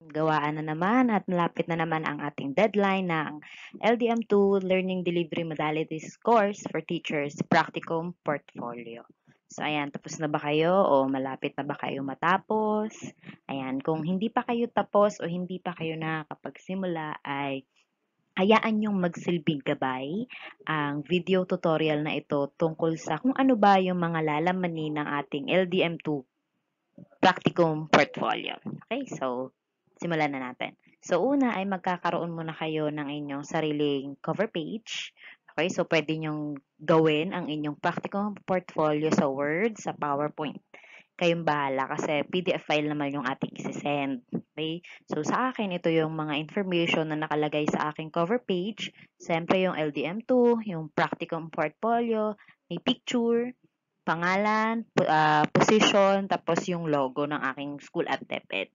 Gawaan na naman at malapit na naman ang ating deadline ng LDM2 Learning Delivery Modalities Course for Teachers Practicum Portfolio. So ayan, tapos na ba kayo o malapit na ba kayo matapos? Ayan, kung hindi pa kayo tapos o hindi pa kayo nakakapagsimula ay hayaan niyong magsilbing gabay ang video tutorial na ito tungkol sa kung ano ba yung mga lalamanin ng ating LDM2 Practicum Portfolio. Okay, so simulan na natin. So una ay magkakaroon muna kayo ng inyong sariling cover page. Okay, so pwede nyong gawin ang inyong Practicum Portfolio sa Word, sa PowerPoint. Kayong bahala kasi PDF file naman yung ating isi-send. Okay? So sa akin, ito yung mga information na nakalagay sa aking cover page. Siyempre yung LDM2, yung Practicum Portfolio, may picture, pangalan, position, tapos yung logo ng aking school at DepEd.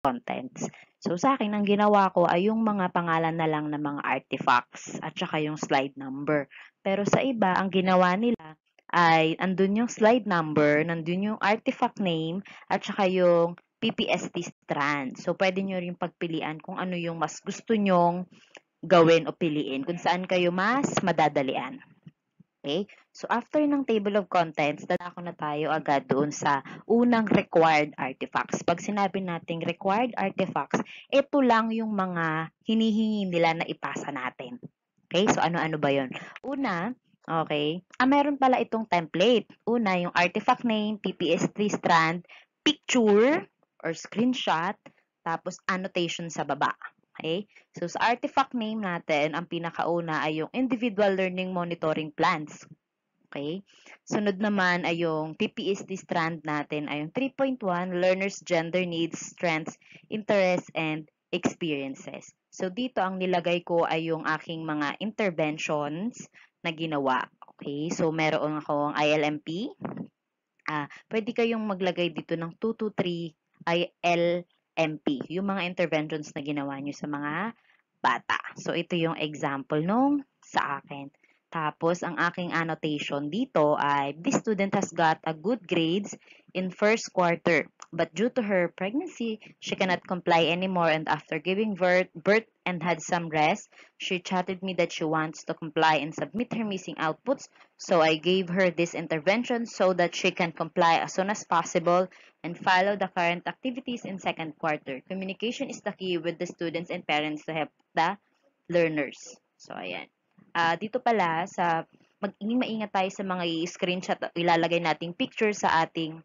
Contents. So sa akin, ang ginawa ko ay yung mga pangalan na lang ng mga artifacts at saka yung slide number. Pero sa iba, ang ginawa nila ay andun yung slide number, nandun yung artifact name, at saka yung PPST strand. So pwede nyo rin pagpilian kung ano yung mas gusto nyong gawin o piliin, kung saan kayo mas madadalian. Okay? So, after ng table of contents, dadako na tayo agad doon sa unang required artifacts. Pag sinabi nating required artifacts, ito lang yung mga hinihingi nila na ipasa natin. Okay? So, ano-ano ba yon? Una, okay, meron pala itong template. Una, yung artifact name, PPS3 strand, picture or screenshot, tapos annotation sa baba. Okay? So, sa artifact name natin, ang pinakauna ay yung individual learning monitoring plans. Okay? Sunod naman ay yung PPSD strand natin ay yung 3.1, learners' gender needs, strengths, interests, and experiences. So, dito ang nilagay ko ay yung aking mga interventions na ginawa. Okay? So, meron akong ILMP. Pwede kayong maglagay dito ng 2 to 3 ILMP, yung mga interventions na ginawa nyo sa mga bata. So, ito yung example nung sa akin. Tapos, ang aking annotation dito ay, this student has got a good grades in first quarter. But due to her pregnancy, she cannot comply anymore and after giving birth and had some rest, she chatted me that she wants to comply and submit her missing outputs. So, I gave her this intervention so that she can comply as soon as possible and follow the current activities in second quarter. Communication is the key with the students and parents to help the learners. So, ayan. Dito pala, maingat tayo sa mga i-screenshot at ilalagay nating picture sa ating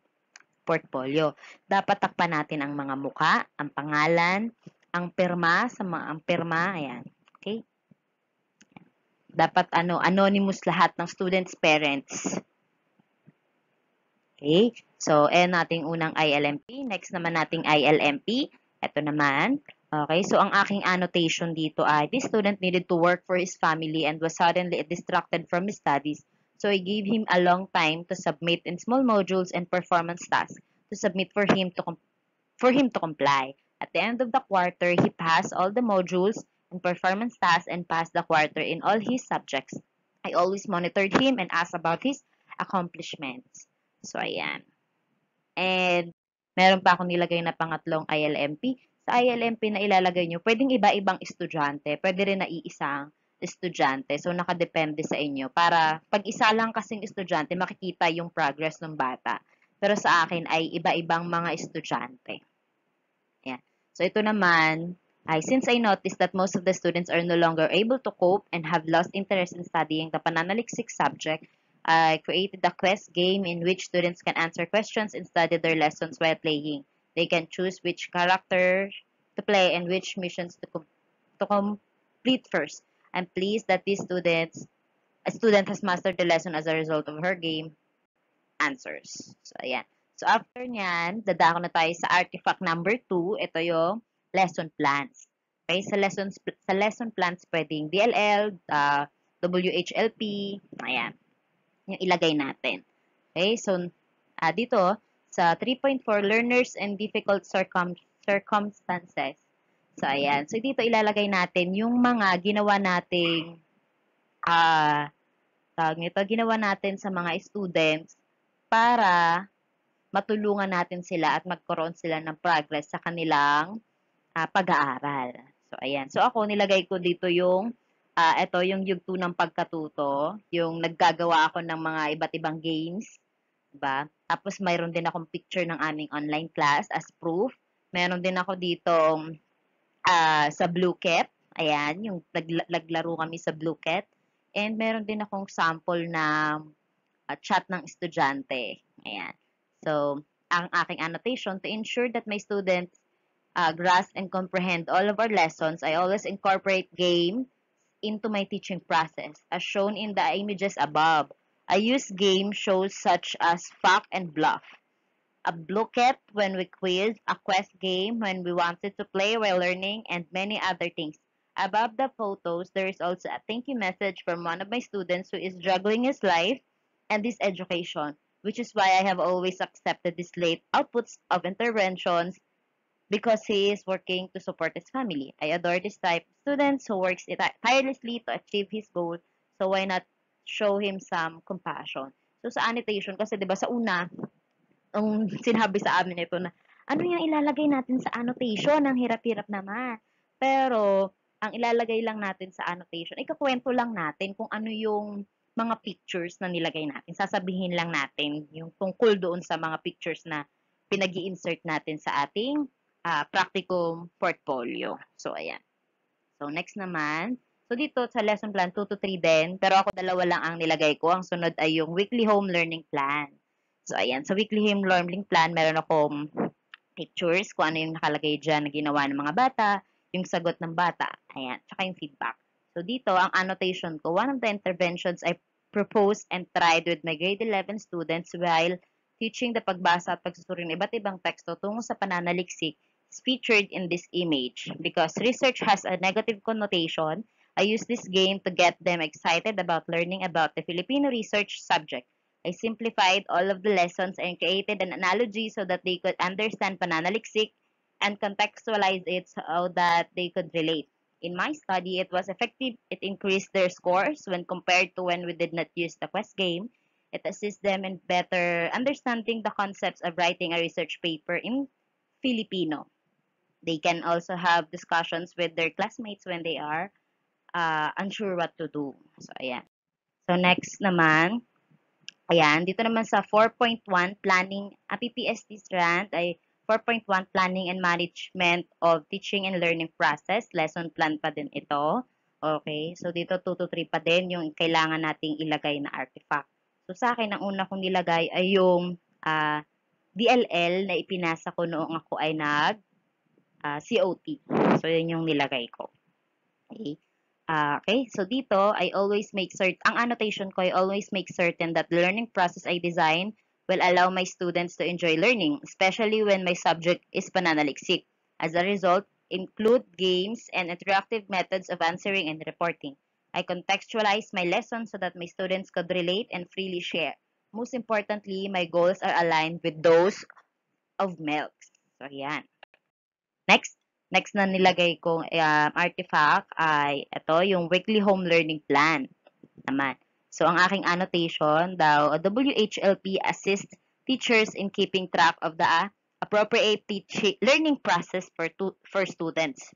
portfolio. Dapat takpan natin ang mga muka, ang pangalan, ang pirma, ang pirma, ayan. Okay? Dapat anonymous lahat ng students, parents. Okay? So, ayan nating unang ILMP. Next naman nating ILMP. Ito naman. Okay, so ang aking annotation dito ay, this student needed to work for his family and was suddenly distracted from his studies. So, I gave him a long time to submit in small modules and performance tasks to submit for him to comply. At the end of the quarter, he passed all the modules and performance tasks and passed the quarter in all his subjects. I always monitored him and asked about his accomplishments. So, ayan. And, meron pa akong nilagay na pangatlong ILMP. Sa ILMP na ilalagay nyo, pwedeng iba-ibang estudyante. Pwede rin na iisang estudyante. So, nakadepende sa inyo. Para, pag isa lang kasing estudyante, makikita yung progress ng bata. Pero sa akin ay iba-ibang mga estudyante. Yan. So, ito naman, since I noticed that most of the students are no longer able to cope and have lost interest in studying the pananaliksik subject, I created a quest game in which students can answer questions and study their lessons while playing. They can choose which character to play and which missions to complete first. I'm pleased that a student has mastered the lesson as a result of her game answers. So, ayan. So, after nyan, dadako na tayo sa artifact number 2. Ito yung lesson plans. Okay, sa lesson plans, pwedeng DLL, WHLP, ayan, yung ilagay natin. Okay, so, dito, sa 3.4, learners and difficult circumstances. So, ayan. So, dito ilalagay natin yung mga ginawa nating, tawag nito, ginawa natin sa mga students para matulungan natin sila at magkaroon sila ng progress sa kanilang pag-aaral. So, ayan. So, ako, nilagay ko dito yung, ito, yung yugto ng pagkatuto, yung naggagawa ako ng mga iba't ibang games, diba? Tapos, mayroon din akong picture ng aming online class as proof. Meron din ako dito sa Bluecat. Ayan, yung naglaro kami sa Bluecat. And meron din akong sample na chat ng estudyante. Ayan. So, ang aking annotation, to ensure that my students grasp and comprehend all of our lessons, I always incorporate game into my teaching process, as shown in the images above. I use game shows such as fact and bluff, a bluecat when we quiz, a quest game when we wanted to play while learning, and many other things. Above the photos, there is also a thank you message from one of my students who is juggling his life and this education, which is why I have always accepted these late outputs of interventions because he is working to support his family. I adore this type of student who works tirelessly to achieve his goal, so why not show him some compassion? So sa annotation, kasi 'di ba sa una, ang sinabi sa amin ito na, ano yung ilalagay natin sa annotation? Ang hirap-hirap naman. Pero, ang ilalagay lang natin sa annotation, ikakwento lang natin kung ano yung mga pictures na nilagay natin. Sasabihin lang natin yung tungkol doon sa mga pictures na pinag insert natin sa ating practicum portfolio. So, ayan. So, next naman. So, dito sa lesson plan, 2 to 3 din. Pero ako dalawa lang ang nilagay ko. Ang sunod ay yung weekly home learning plan. So, ayan. Sa weekly home learning plan, meron akong pictures kung ano yung nakalagay dyan na ginawa ng mga bata, yung sagot ng bata, ayan, tsaka yung feedback. So, dito, ang annotation ko, one of the interventions I proposed and tried with my grade 11 students while teaching the pagbasa at pagsusuri ng iba't ibang teksto tungo sa pananaliksik is featured in this image. Because research has a negative connotation, I use this game to get them excited about learning about the Filipino research subject. I simplified all of the lessons and created an analogy so that they could understand pananaliksik and contextualize it so that they could relate. In my study, it was effective. It increased their scores when compared to when we did not use the quest game. It assists them in better understanding the concepts of writing a research paper in Filipino. They can also have discussions with their classmates when they are unsure what to do. So, ayan. So, next naman, ayan, dito naman sa 4.1 planning, PPST strand ay 4.1 planning and management of teaching and learning process. Lesson plan pa din ito. Okay, so dito 2 to 3 pa din yung kailangan nating ilagay na artifact. So sa akin, ang una kong nilagay ay yung DLL na ipinasa ko noong ako ay COT. So yun yung nilagay ko. Okay. Okay, so dito, I always make certain, ang annotation ko, I always make certain that the learning process I design will allow my students to enjoy learning, especially when my subject is pananaliksik. As a result, include games and interactive methods of answering and reporting. I contextualize my lessons so that my students could relate and freely share. Most importantly, my goals are aligned with those of MELCS. So, yan. Next na nilagay kong artifact ay ito, yung weekly home learning plan naman. So, ang aking annotation daw, WHLP assists teachers in keeping track of the appropriate learning process for students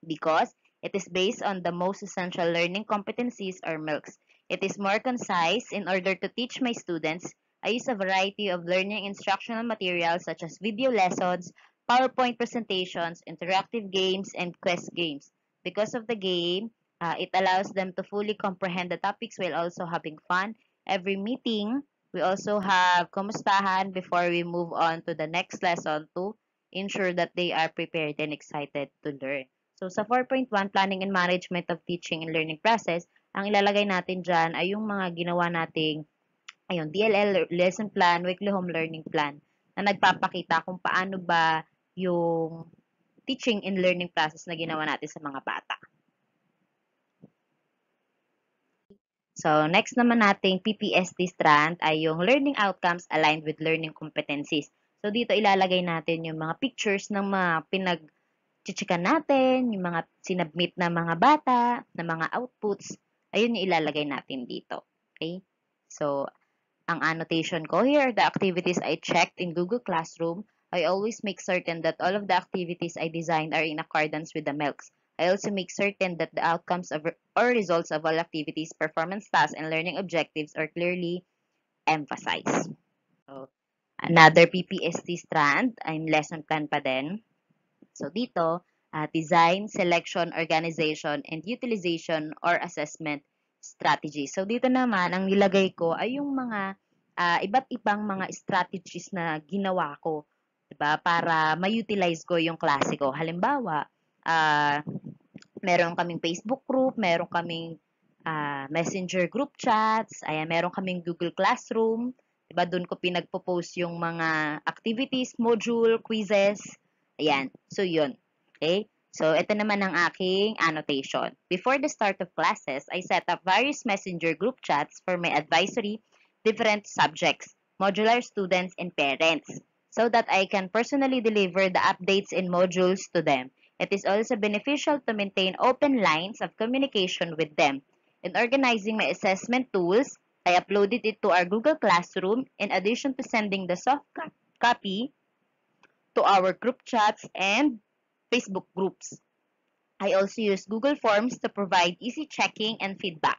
because it is based on the most essential learning competencies or MILCs. It is more concise. In order to teach my students, I use a variety of learning instructional materials such as video lessons, PowerPoint presentations, interactive games, and quest games. Because of the game, it allows them to fully comprehend the topics while also having fun. Every meeting, we also have kumustahan before we move on to the next lesson to ensure that they are prepared and excited to learn. So, sa 4.1, Planning and Management of Teaching and Learning Process, ang ilalagay natin dyan ay yung mga ginawa nating DLL, lesson plan, weekly home learning plan, na nagpapakita kung paano ba yung teaching and learning process na ginawa natin sa mga bata. So, next naman nating PPST strand ay yung learning outcomes aligned with learning competencies. So, dito ilalagay natin yung mga pictures ng mga chichikan natin, yung mga sinubmit na mga bata, na mga outputs, ayun yung ilalagay natin dito. Okay? So, ang annotation ko here, the activities I checked in Google Classroom, I always make certain that all of the activities I designed are in accordance with the MELCs. I also make certain that the outcomes of or results of all activities, performance tasks, and learning objectives are clearly emphasized. So, another PPST strand, I'm lesson plan pa din. So, dito, design, selection, organization, and utilization or assessment strategy. So, dito naman, ang nilagay ko ay yung mga iba't ibang mga strategies na ginawa ko, 'di ba? Para ma-utilize ko yung klase ko. Halimbawa, meron kaming Facebook group, meron kaming Messenger group chats, ayan, meron kaming Google Classroom, 'di ba? Doon ko pinagpo-post yung mga activities, module, quizzes. Ayan. So, yun. Okay? So, ito naman ang aking annotation. Before the start of classes, I set up various messenger group chats for my advisory, different subjects, modular students, and parents, so that I can personally deliver the updates in modules to them. It is also beneficial to maintain open lines of communication with them. In organizing my assessment tools, I uploaded it to our Google Classroom in addition to sending the soft copy to our group chats and Facebook groups. I also use Google Forms to provide easy checking and feedback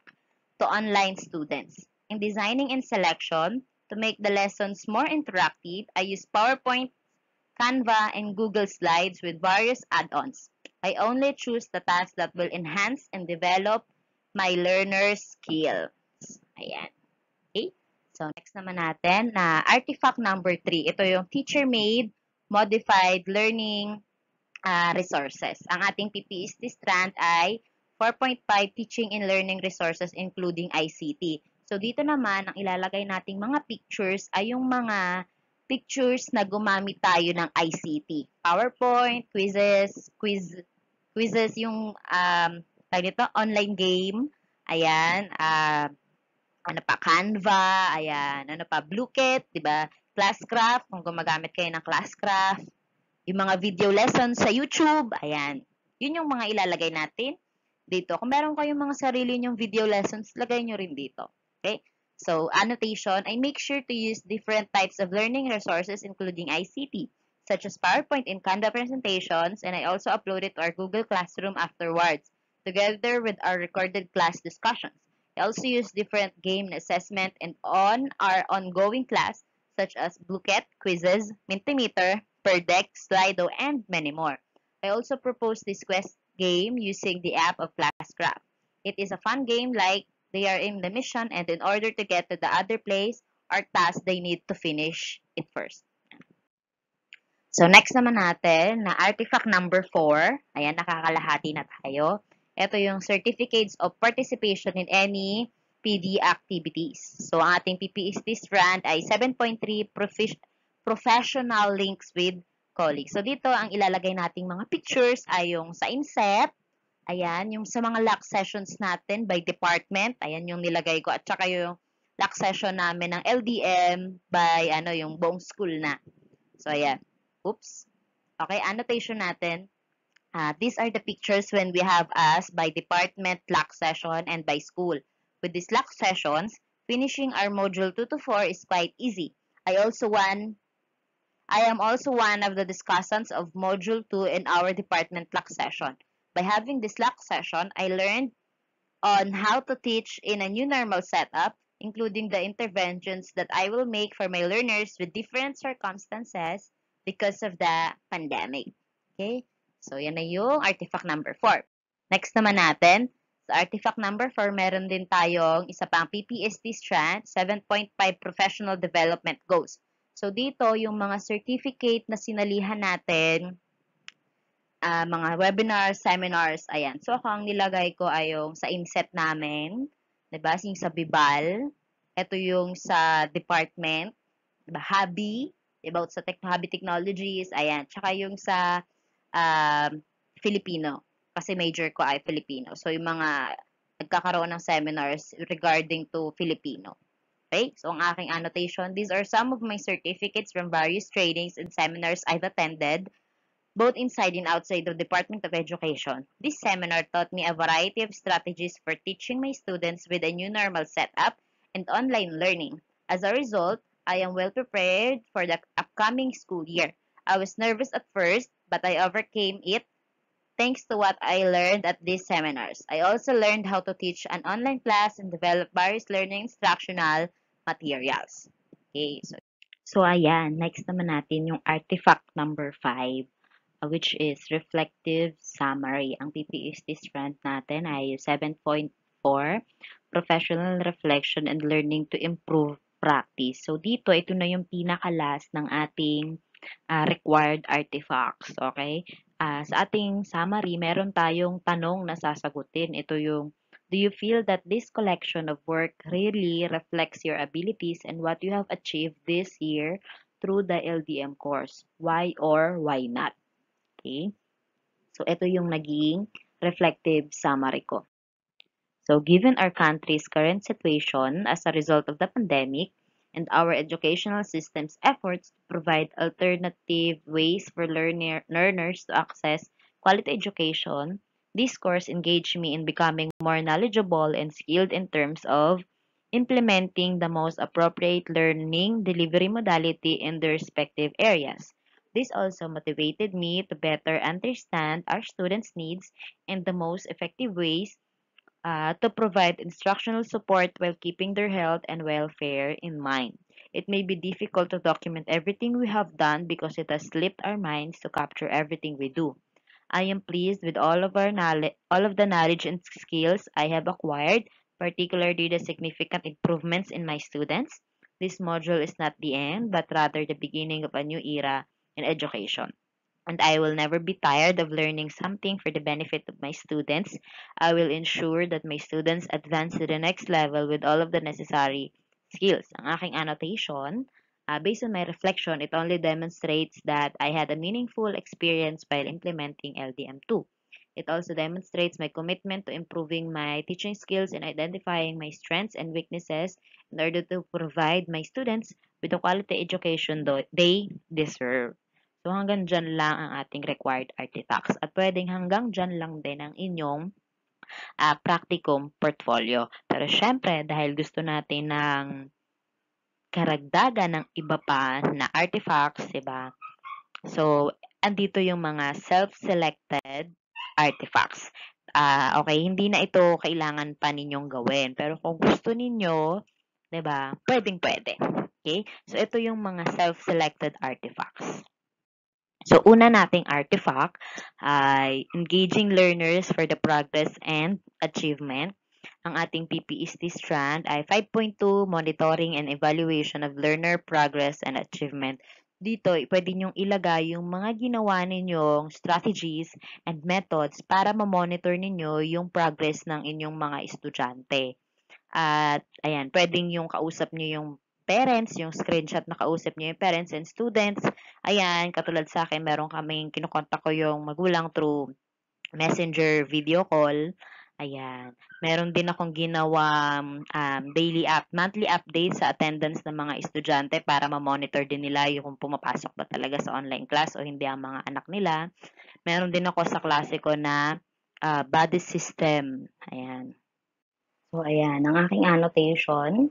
to online students. In designing and selection, to make the lessons more interactive, I use PowerPoint, Canva, and Google Slides with various add-ons. I only choose the tasks that will enhance and develop my learner's skills. Ayan. Okay? So, next naman natin na artifact number 3. Ito yung teacher-made modified learning resources. Ang ating PPST strand ay 4.5 Teaching and Learning Resources including ICT. So, dito naman, ang ilalagay nating mga pictures ay yung mga pictures na gumamit tayo ng ICT. PowerPoint, quizzes yung online game. Ayan, ano pa, Canva, ayan, ano pa, Blueket, 'di ba? Classcraft, kung gumagamit kayo ng Classcraft, yung mga video lessons sa YouTube, ayan. Yun yung mga ilalagay natin dito. Kung meron kayong mga sarili nyong video lessons, lagay nyo rin dito. Okay? So, annotation, I make sure to use different types of learning resources including ICT, such as PowerPoint and Canva presentations, and I also upload it to our Google Classroom afterwards, together with our recorded class discussions. I also use different game assessment and on our ongoing class, such as Blueket, quizzes, Mentimeter, Perdeck, Slido, and many more. I also propose this quest game using the app of Classcraft. It is a fun game like they are in the mission and in order to get to the other place or task, they need to finish it first. So, next naman natin na artifact number 4. Ayan, nakakalahati na tayo. Ito yung Certificates of Participation in Any PD Activities. So, ang ating PPST strand ay 7.3 Professional Links with Colleagues. So, dito, ang ilalagay nating mga pictures ay yung sa inset. Ayan, yung sa mga lock sessions natin by department. Ayan yung nilagay ko. At saka yung lock session namin ng LDM by yung buong school na. So, ayan. Oops. Okay, annotation natin. These are the pictures when we have us by department, lock session, and by school. With these lock sessions, finishing our module 2 to 4 is quite easy. I am also one of the discussants of module 2 in our department lock session. By having this lock session, I learned on how to teach in a new normal setup, including the interventions that I will make for my learners with different circumstances because of the pandemic. Okay? So, yan na yung artifact number 4. Next naman natin, sa artifact number 4, meron din tayong isa pang PPST strand, 7.5 Professional Development Goals. So, dito, yung mga certificate na sinalihan natin, mga webinars, seminars, ayan. So, ako ang nilagay ko ay yung sa inset namin, diba? Yung sa Bibal, ito yung sa department, diba? Hobby, about sa hobby technologies, ayan. Tsaka yung sa Filipino, kasi major ko ay Filipino. So, yung mga nagkakaroon ng seminars regarding to Filipino. Okay? So, ang aking annotation, these are some of my certificates from various trainings and seminars I've attended both inside and outside the Department of Education. This seminar taught me a variety of strategies for teaching my students with a new normal setup and online learning. As a result, I am well prepared for the upcoming school year. I was nervous at first, but I overcame it thanks to what I learned at these seminars. I also learned how to teach an online class and develop various learning instructional materials. Okay, so ayan, next naman natin yung artifact number 5, which is reflective summary. Ang PPST strand natin ay 7.4, professional reflection and learning to improve practice. So dito, ito na yung pinaka-last ng ating required artifacts. Okay? Sa ating summary, meron tayong tanong na sasagutin. Ito yung, do you feel that this collection of work really reflects your abilities and what you have achieved this year through the LDM course? Why or why not? Okay? So, ito yung naging reflective summary ko. So, given our country's current situation as a result of the pandemic and our educational system's efforts to provide alternative ways for learners to access quality education, this course engaged me in becoming more knowledgeable and skilled in terms of implementing the most appropriate learning delivery modality in their respective areas. This also motivated me to better understand our students' needs and the most effective ways to provide instructional support while keeping their health and welfare in mind. It may be difficult to document everything we have done because it has slipped our minds to capture everything we do. I am pleased with all of the knowledge and skills I have acquired, particularly the significant improvements in my students. This module is not the end, but rather the beginning of a new era in education, and I will never be tired of learning something for the benefit of my students. I will ensure that my students advance to the next level with all of the necessary skills. Ang aking annotation, based on my reflection, it only demonstrates that I had a meaningful experience while implementing LDM2. It also demonstrates my commitment to improving my teaching skills and identifying my strengths and weaknesses in order to provide my students with the quality education they deserve. So, hanggang dyan lang ang ating required artifacts. At pwedeng hanggang dyan lang din ang inyong practicum portfolio. Pero syempre, dahil gusto natin ng karagdagan ng iba pa na artifacts, diba? So, andito yung mga self-selected artifacts. Okay, hindi na ito kailangan pa ninyong gawin. Pero kung gusto ninyo, 'di ba? Pwedeng-pwede. Okay? So, ito yung mga self-selected artifacts. So, una nating artifact ay engaging learners for the progress and achievement. Ang ating PPST strand ay 5.2, monitoring and evaluation of learner progress and achievement. Dito, pwede nyong ilagay yung mga ginawa ninyong strategies and methods para ma-monitor ninyo yung progress ng inyong mga estudyante. At ayan, pwedeng yung kausap nyo yung parents, yung screenshot na kausap nyo yung parents and students. Ayan, katulad sa akin, meron kaming kinukontak ko yung magulang through messenger video call. Ayan. Meron din akong ginawang monthly update sa attendance ng mga estudyante para ma-monitor din nila yung kung pumapasok ba talaga sa online class o hindi ang mga anak nila. Meron din ako sa klase ko na body system. Ayan. So, ayan, ang aking annotation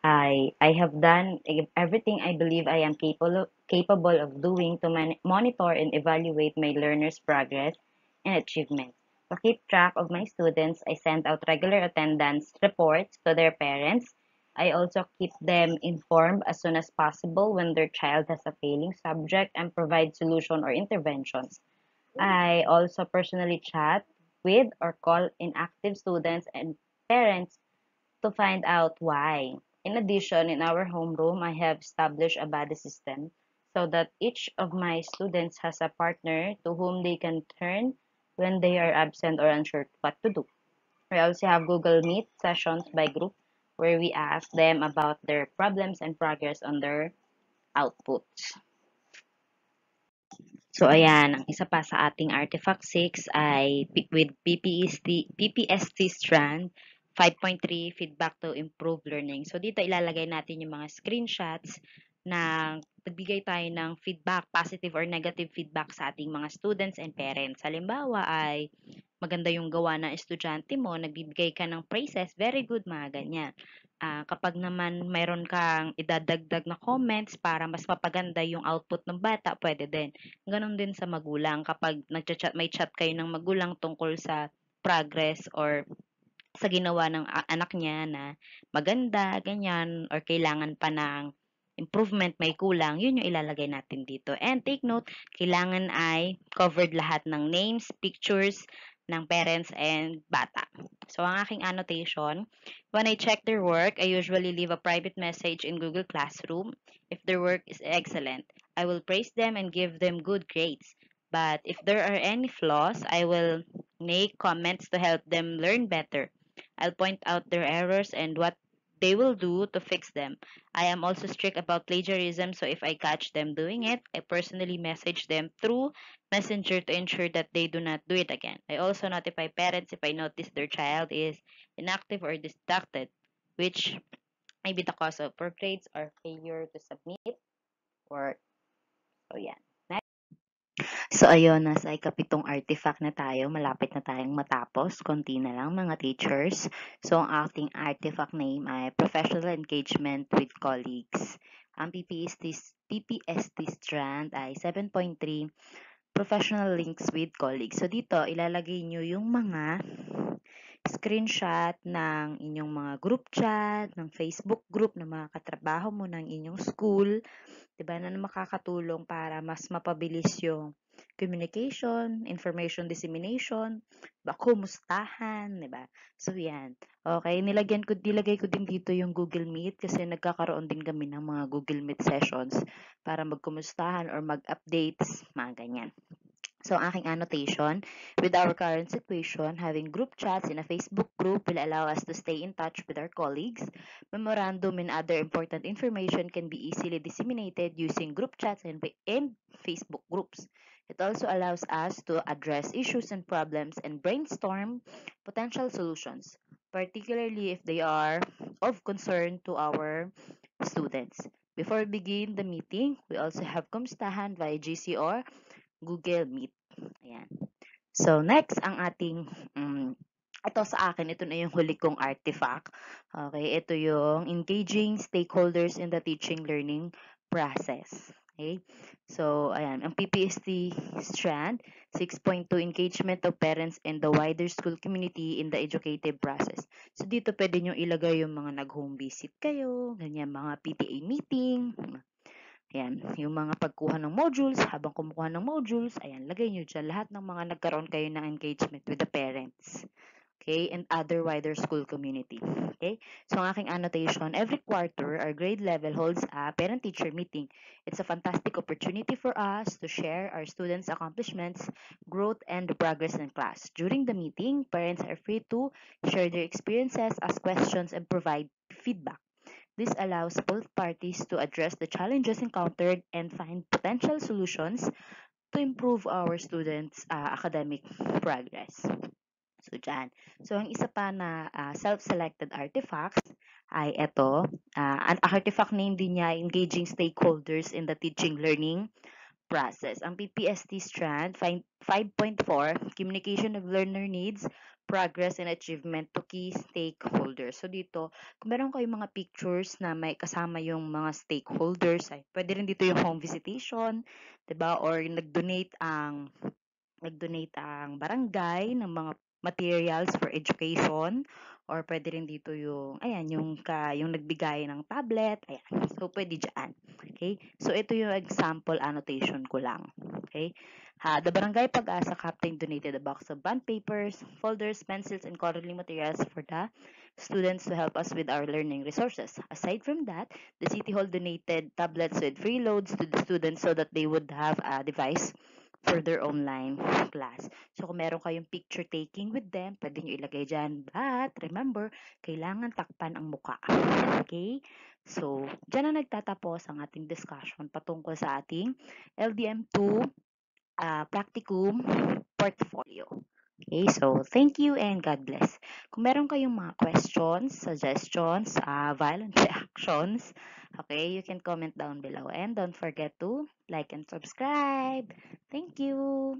I have done everything I believe I am capable of doing to monitor and evaluate my learners' progress and achievement. To keep track of my students, I send out regular attendance reports to their parents. I also keep them informed as soon as possible when their child has a failing subject and provide solution or interventions. I also personally chat with or call inactive students and parents to find out why. In addition, in our homeroom, I have established a buddy system so that each of my students has a partner to whom they can turn when they are absent or unsure what to do. We also have Google Meet sessions by group where we ask them about their problems and progress on their outputs. So, ayan, ang isa pa sa ating Artifact 6 ay with PPST strand 5.3 feedback to improve learning. So, dito ilalagay natin yung mga screenshots na nagbigay tayo ng feedback, positive or negative feedback sa ating mga students and parents. Halimbawa ay maganda yung gawa ng estudyante mo, nagbibigay ka ng praises, very good, mga ganyan. Kapag naman mayroon kang idadagdag na comments para mas mapaganda yung output ng bata, pwede din. Ganon din sa magulang. Kapag may chat kayo ng magulang tungkol sa progress or sa ginawa ng anak niya na maganda, ganyan, or kailangan pa ng improvement, may kulang, yun yung ilalagay natin dito. And take note, kailangan ay covered lahat ng names, pictures, ng parents and bata. So, ang aking annotation, when I check their work, I usually leave a private message in Google Classroom. If their work is excellent, I will praise them and give them good grades. But if there are any flaws, I will make comments to help them learn better. I'll point out their errors and what they will do to fix them. I am also strict about plagiarism, so if I catch them doing it, I personally message them through Messenger to ensure that they do not do it again. I also notify parents if I notice their child is inactive or distracted, which may be the cause of poor grades or failure to submit work. So, yeah. So, ayun, nasa ikapitong artifact na tayo. Malapit na tayong matapos. Konti na lang, mga teachers. So, ang ating artifact name ay Professional Engagement with Colleagues. Ang PPST strand ay 7.3, Professional Links with Colleagues. So, dito, ilalagay nyo yung mga screenshot ng inyong mga group chat, ng Facebook group, ng mga katrabaho mo ng inyong school, 'di ba, na makakatulong para mas mapabilis yung communication, information dissemination, kumustahan, 'di ba? So yan. Okay, nilagay ko din dito yung Google Meet kasi nagkakaroon din kami ng mga Google Meet sessions para magkumustahan or mag-updates, mga ganyan. So, ang aking annotation, with our current situation, having group chats in a Facebook group will allow us to stay in touch with our colleagues. Memorandum and other important information can be easily disseminated using group chats and Facebook groups. It also allows us to address issues and problems and brainstorm potential solutions, particularly if they are of concern to our students. Before we begin the meeting, we also have Kumustahan via GC or Google Meet. Ayan. So, next, ang ating, ito sa akin, ito na yung huli kong artifact. Okay, ito yung engaging stakeholders in the teaching learning process. Okay, so, ayan, ang PPST strand, 6.2, engagement of parents and the wider school community in the educative process. So, dito pwede nyo ilagay yung mga nag-home visit kayo, ganyan, mga PTA meeting, ayan, yung mga pagkuha ng modules, habang kumukuha ng modules, ayan, lagay nyo dyan lahat ng mga nagkaroon kayo ng engagement with the parents. Okay, and other wider school community. Okay, so ang aking annotation, every quarter, our grade level holds a parent-teacher meeting. It's a fantastic opportunity for us to share our students' accomplishments, growth, and progress in class. During the meeting, parents are free to share their experiences, ask questions, and provide feedback. This allows both parties to address the challenges encountered and find potential solutions to improve our students' academic progress. So, dyan. So, ang isa pa na self-selected artifacts ay ito. An artifact name din niya, engaging stakeholders in the teaching learning process. Ang PPST strand, 5.4, communication of learner needs, progress and achievement to key stakeholders. So dito, kung meron kayong mga pictures na may kasama yung mga stakeholders, ay pwede rin dito yung home visitation, 'di ba? Or nag-donate ang barangay ng mga materials for education, or pwede rin dito yung ayan yung nagbigay ng tablet, ayan. So pwede diyan. Okay? So ito yung example annotation ko lang. Okay? The Barangay Pag-asa captain donated a box of bond papers, folders, pencils, and coloring materials for the students to help us with our learning resources. Aside from that, the City Hall donated tablets with free loads to the students so that they would have a device for their online class. So, kung meron kayong picture taking with them, pwede nyo ilagay dyan. But, remember, kailangan takpan ang muka. Okay? So, dyan na nagtatapos ang ating discussion patungkol sa ating LDM2 practicum portfolio. Okay, so thank you and God bless. Kung meron kayong mga questions, suggestions, violent reactions, okay, you can comment down below. And don't forget to like and subscribe. Thank you.